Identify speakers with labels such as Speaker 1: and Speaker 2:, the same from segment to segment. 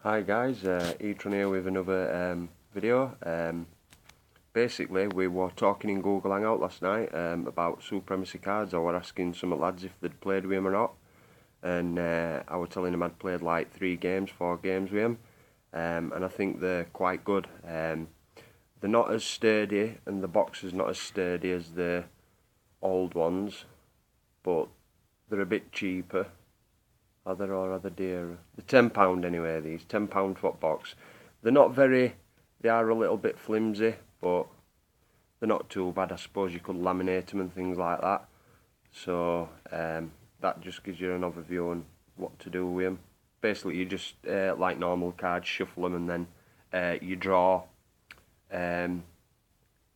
Speaker 1: Hi guys, E-TRON here with another video. Basically, we were talking in Google Hangout last night about Supremacy cards. I was asking some lads if they'd played with him or not, and I was telling them I'd played like 4 games with him, and I think they're quite good. They're not as sturdy, and the box is not as sturdy as the old ones, but they're a bit cheaper. Are they or are they dearer? They're £10 anyway, these. £10 foot box. They're not very... They are a little bit flimsy, but they're not too bad. I suppose you could laminate them and things like that. So, that just gives you an overview on what to do with them. Basically, you just, like normal cards, shuffle them and then you draw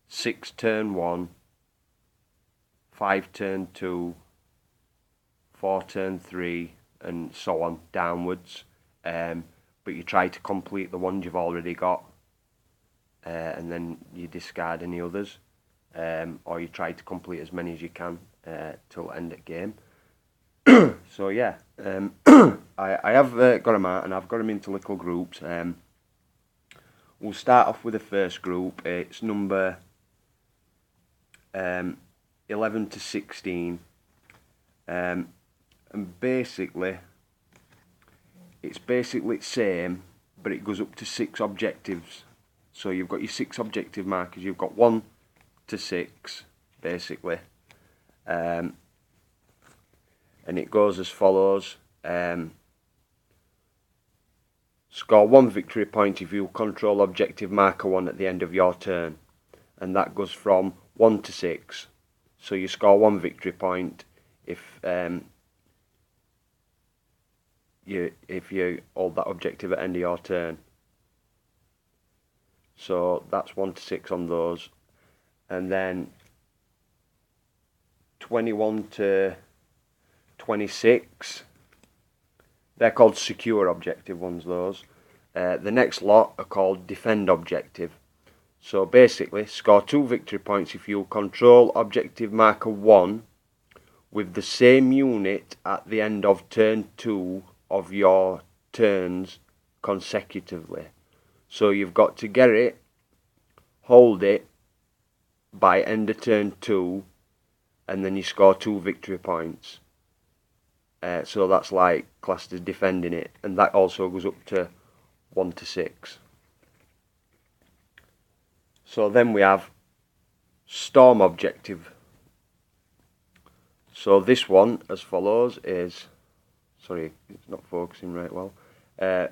Speaker 1: 6 turn 1, 5 turn 2, 4 turn 3, and so on downwards, but you try to complete the ones you've already got, and then you discard any others, or you try to complete as many as you can till end of game. So yeah, I have got them out and I've got them into little groups. We'll start off with the first group. It's number 11 to 16. And basically, it's basically the same, but it goes up to 6 objectives. So you've got your 6 objective markers. You've got 1 to 6, basically. And it goes as follows. Score 1 victory point if you control objective marker 1 at the end of your turn. And that goes from 1 to 6. So you score 1 victory point if you hold that objective at the end of your turn. So that's 1 to 6 on those. And then 21 to 26, they're called secure objective ones, those. The next lot are called defend objective. So basically, score 2 victory points if you control objective marker 1 with the same unit at the end of turn 2 of your turns consecutively. So you've got to get it, hold it by end of turn 2, and then you score 2 victory points. So that's like classed as defending it, and that also goes up to 1 to 6. So then we have storm objective. So this one as follows is, sorry, it's not focusing right well.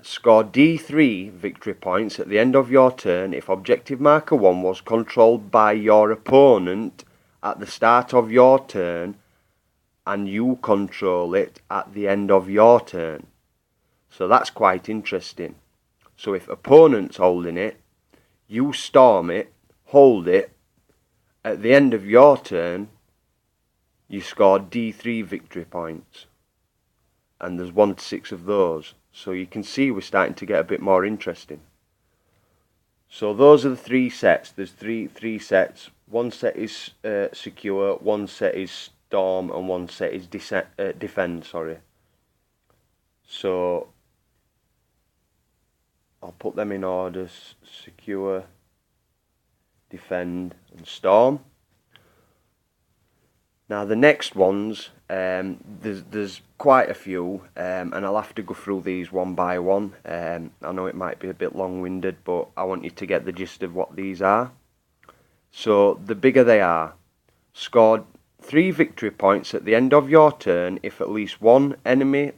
Speaker 1: Score D3 victory points at the end of your turn if objective marker 1 was controlled by your opponent at the start of your turn and you control it at the end of your turn. So that's quite interesting. So if opponent's holding it, you storm it, hold it, at the end of your turn you score D3 victory points. And there's 1 to 6 of those. So you can see we're starting to get a bit more interesting. So those are the 3 sets. There's three sets. 1 set is secure, 1 set is storm, and 1 set is defend. Sorry. So I'll put them in order: secure, defend, and storm. Now the next ones, there's quite a few, and I'll have to go through these one by one. I know it might be a bit long-winded, but I want you to get the gist of what these are. So the bigger they are, scored 3 victory points at the end of your turn if at least 1 enemy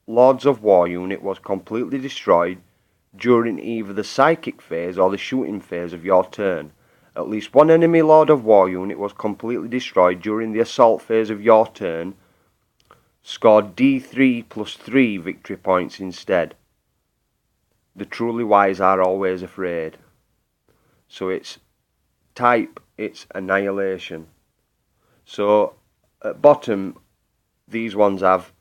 Speaker 1: Lords of War unit was completely destroyed during either the psychic phase or the shooting phase of your turn. At least 1 enemy Lord of War unit was completely destroyed during the assault phase of your turn. Score D3 plus 3 victory points instead. The truly wise are always afraid. So it's type, it's annihilation. So at bottom, these ones have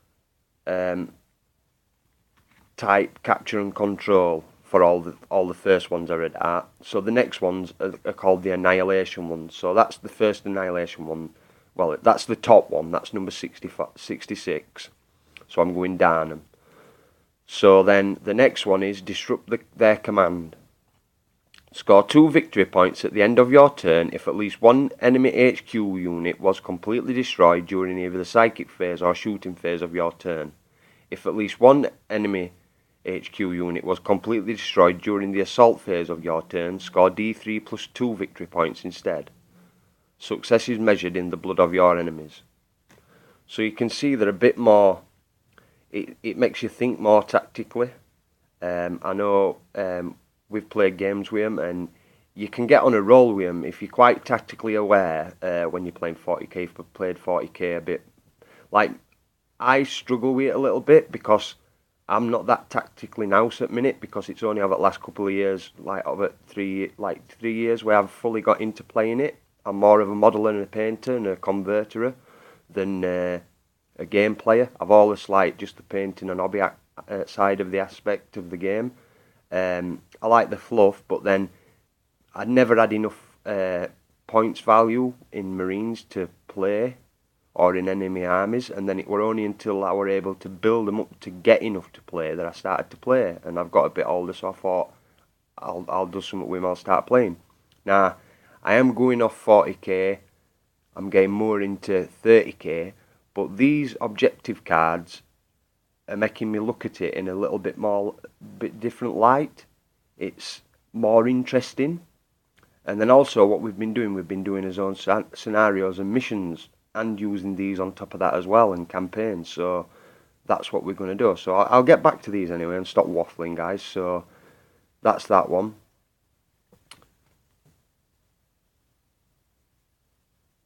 Speaker 1: type, capture and control. For all the first ones I read out. So the next ones are called the annihilation ones. So that's the first annihilation one. Well, that's the top one. That's number 66. So I'm going down them. So then the next one is disrupt their command. Score 2 victory points at the end of your turn if at least one enemy HQ unit was completely destroyed during either the psychic phase or shooting phase of your turn. If at least one enemy HQ unit was completely destroyed during the assault phase of your turn, score D3 plus 2 victory points instead. Success is measured in the blood of your enemies. So you can see they're a bit more, it makes you think more tactically. I know we've played games with them, and you can get on a roll with them if you're quite tactically aware when you're playing 40k. If you've played 40k a bit, like I struggle with it a little bit because I'm not that tactically nous at minute, because it's only over the last couple of years, like over 3 years where I've fully got into playing it. I'm more of a modeler and a painter and a converter than a game player. I've always liked just the painting and hobby side of the aspect of the game. I like the fluff, but then I'd never had enough points value in Marines to play or in enemy armies, and then it were only until I were able to build them up to get enough to play that I started to play. And I've got a bit older, so I thought I'll do something with them, I'll start playing. Now I am going off 40k, I'm getting more into 30k, but these objective cards are making me look at it in a little bit different light. It's more interesting. And then also what we've been doing our own scenarios and missions, and using these on top of that as well, and campaigns. So that's what we're going to do. So I'll get back to these anyway and stop waffling, guys. So that's that one.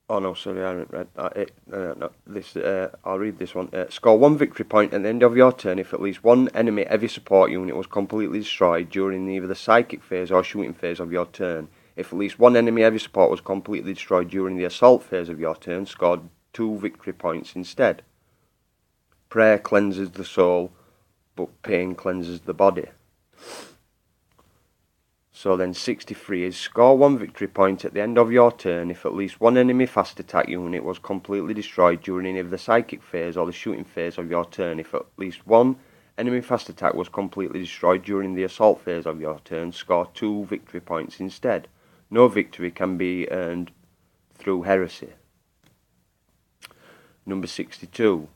Speaker 1: Oh no, sorry, I haven't read it. No, this. I'll read this one. Score 1 victory point at the end of your turn if at least one enemy heavy support unit was completely destroyed during either the psychic phase or shooting phase of your turn. If at least one enemy heavy support was completely destroyed during the assault phase of your turn, score 2 victory points instead. Prayer cleanses the soul, but pain cleanses the body. So then 63 is score 1 victory point at the end of your turn if at least one enemy fast attack unit was completely destroyed during any of the psychic phase or the shooting phase of your turn. If at least one enemy fast attack was completely destroyed during the assault phase of your turn, score 2 victory points instead. No victory can be earned through heresy. Number 62.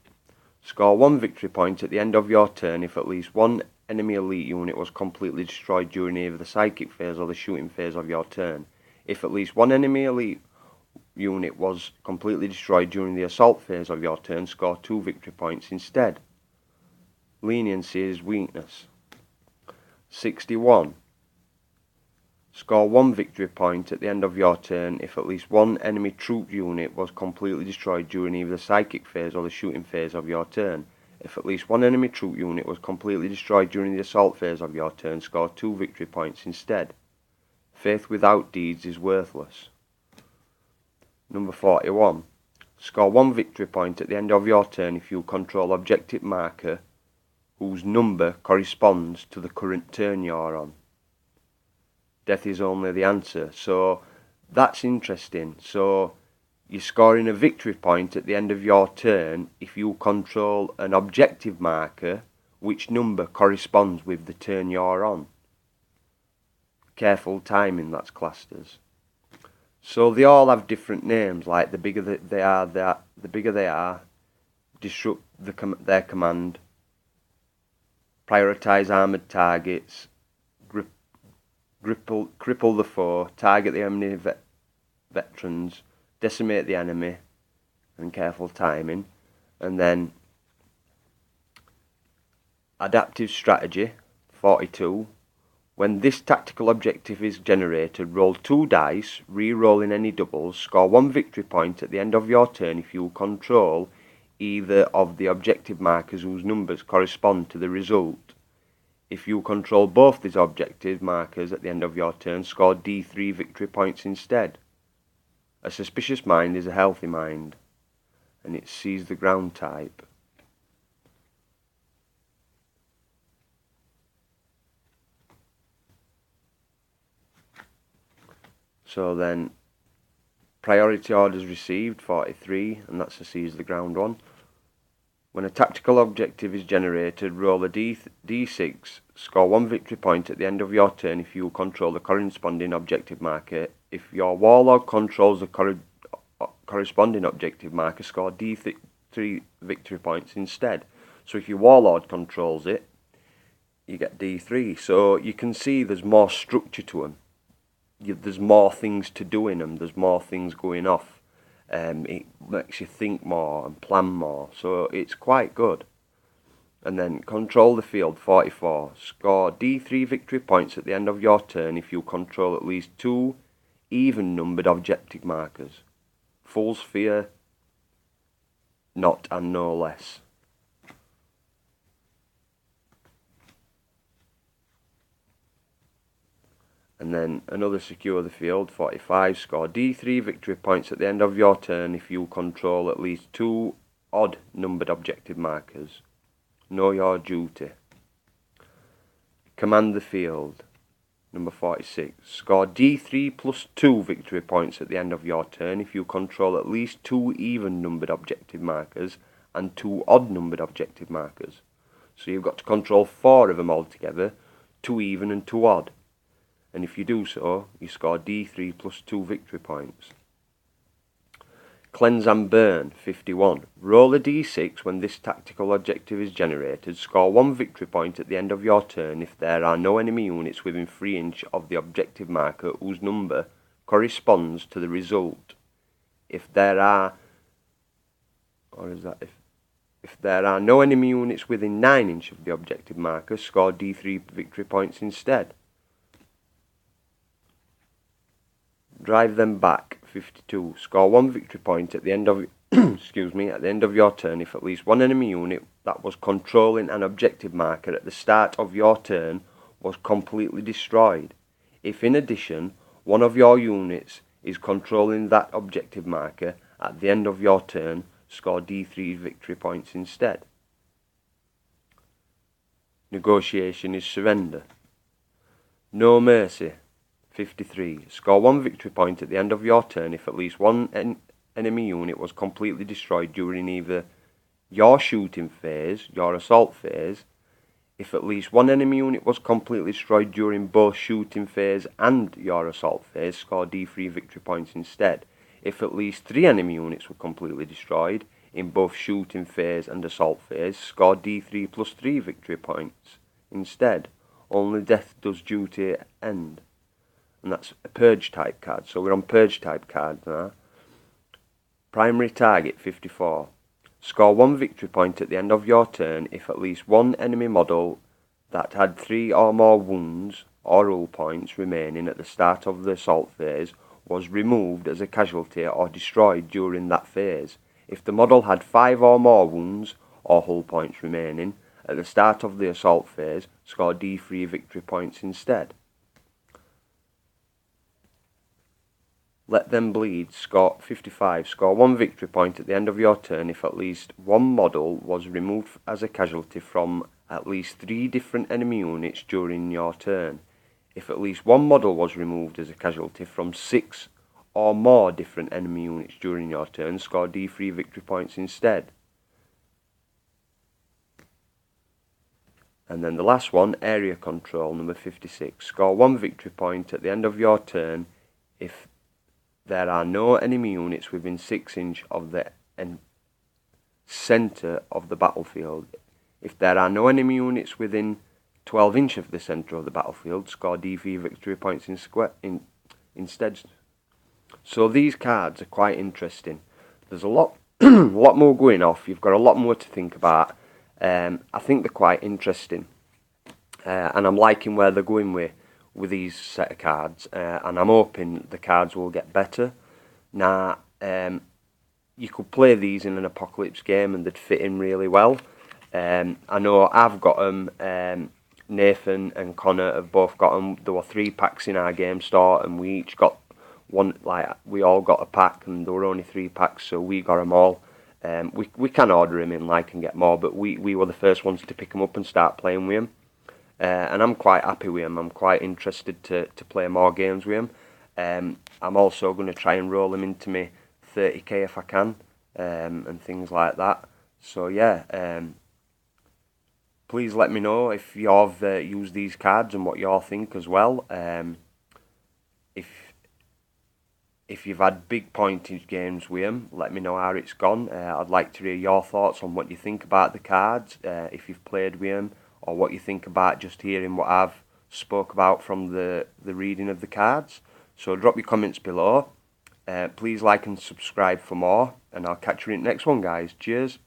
Speaker 1: Score 1 victory point at the end of your turn if at least one enemy elite unit was completely destroyed during either the psychic phase or the shooting phase of your turn. If at least one enemy elite unit was completely destroyed during the assault phase of your turn, score 2 victory points instead. Leniency is weakness. 61. Score 1 victory point at the end of your turn if at least one enemy troop unit was completely destroyed during either the psychic phase or the shooting phase of your turn. If at least one enemy troop unit was completely destroyed during the assault phase of your turn, score 2 victory points instead. Faith without deeds is worthless. Number 41. Score 1 victory point at the end of your turn if you control objective marker whose number corresponds to the current turn you're on. Death is only the answer. So that's interesting. So you're scoring a victory point at the end of your turn if you control an objective marker which number corresponds with the turn you're on. Careful timing, that's classed as. So they all have different names. Like the bigger they are, disrupt their command, prioritize armored targets, cripple the foe, target the enemy veterans, decimate the enemy, and careful timing. And then adaptive strategy, 42. When this tactical objective is generated, roll 2 dice, re-rolling any doubles, score 1 victory point at the end of your turn if you control either of the objective markers whose numbers correspond to the result. If you control both these objective markers at the end of your turn, score D3 victory points instead. A suspicious mind is a healthy mind, and it sees the ground type. So then, priority orders received, 43, and that's a seize the ground one. When a tactical objective is generated, roll a d6, score 1 victory point at the end of your turn if you control the corresponding objective marker. If your warlord controls the corresponding objective marker, score d3 victory points instead. So if your warlord controls it, you get d3. So you can see there's more structure to them. There's more things to do in them. There's more things going off. It makes you think more and plan more. So it's quite good. And then control the field, 44. Score d3 victory points at the end of your turn if you control at least 2 even-numbered objective markers. Full sphere, not and no less. And then another secure the field, 45. Score d3 victory points at the end of your turn if you control at least 2 odd-numbered objective markers. Know your duty. Command the field, number 46. Score d3 plus 2 victory points at the end of your turn if you control at least 2 even-numbered objective markers and 2 odd-numbered objective markers. So you've got to control 4 of them altogether, 2 even and 2 odd. And if you do so, you score d3 plus 2 victory points. Cleanse and burn, 51. Roll a d6 when this tactical objective is generated. Score 1 victory point at the end of your turn if there are no enemy units within 3 inches of the objective marker whose number corresponds to the result. If there are no enemy units within 9 inches of the objective marker, score d3 victory points instead. Drive them back, 52. Score 1 victory point at the end of at the end of your turn if at least one enemy unit that was controlling an objective marker at the start of your turn was completely destroyed. If in addition one of your units is controlling that objective marker at the end of your turn, score d3 victory points instead. Negotiation is surrender. No mercy, 53. Score 1 victory point at the end of your turn if at least one enemy unit was completely destroyed during either your shooting phase, your assault phase. If at least one enemy unit was completely destroyed during both shooting phase and your assault phase, score d3 victory points instead. If at least 3 enemy units were completely destroyed in both shooting phase and assault phase, score d3 plus 3 victory points instead. Only death does duty end. And that's a purge type card. So we're on purge type cards now. Primary target, 54. Score 1 victory point at the end of your turn if at least one enemy model that had 3 or more wounds or hull points remaining at the start of the assault phase was removed as a casualty or destroyed during that phase. If the model had 5 or more wounds or hull points remaining at the start of the assault phase, score d3 victory points instead. Let them bleed, score 55. Score 1 victory point at the end of your turn if at least one model was removed as a casualty from at least 3 different enemy units during your turn. If at least one model was removed as a casualty from 6 or more different enemy units during your turn, score d3 victory points instead. And then the last one, area control, number 56. Score 1 victory point at the end of your turn if there are no enemy units within 6 inches of the centre of the battlefield. If there are no enemy units within 12 inches of the centre of the battlefield, score d3 victory points instead. So these cards are quite interesting. There's a lot, lot more going off. You've got a lot more to think about. I think they're quite interesting, and I'm liking where they're going with these set of cards, and I'm hoping the cards will get better. Now, you could play these in an apocalypse game and they'd fit in really well. I know I've got them, Nathan and Connor have both got them. There were 3 packs in our game store and we each got one, like we all got a pack, and there were only 3 packs, so we got them all. We can order them in like and get more, but we were the first ones to pick them up and start playing with them. And I'm quite happy with them. I'm quite interested to play more games with them. I'm also going to try and roll them into me 30k if I can, and things like that. So yeah, please let me know if you've used these cards and what you think as well. If you've had big pointage games with them, let me know how it's gone. I'd like to hear your thoughts on what you think about the cards, if you've played with them, or what you think about just hearing what I've spoke about from the reading of the cards. So drop your comments below. Please like and subscribe for more, and I'll catch you in the next one, guys. Cheers.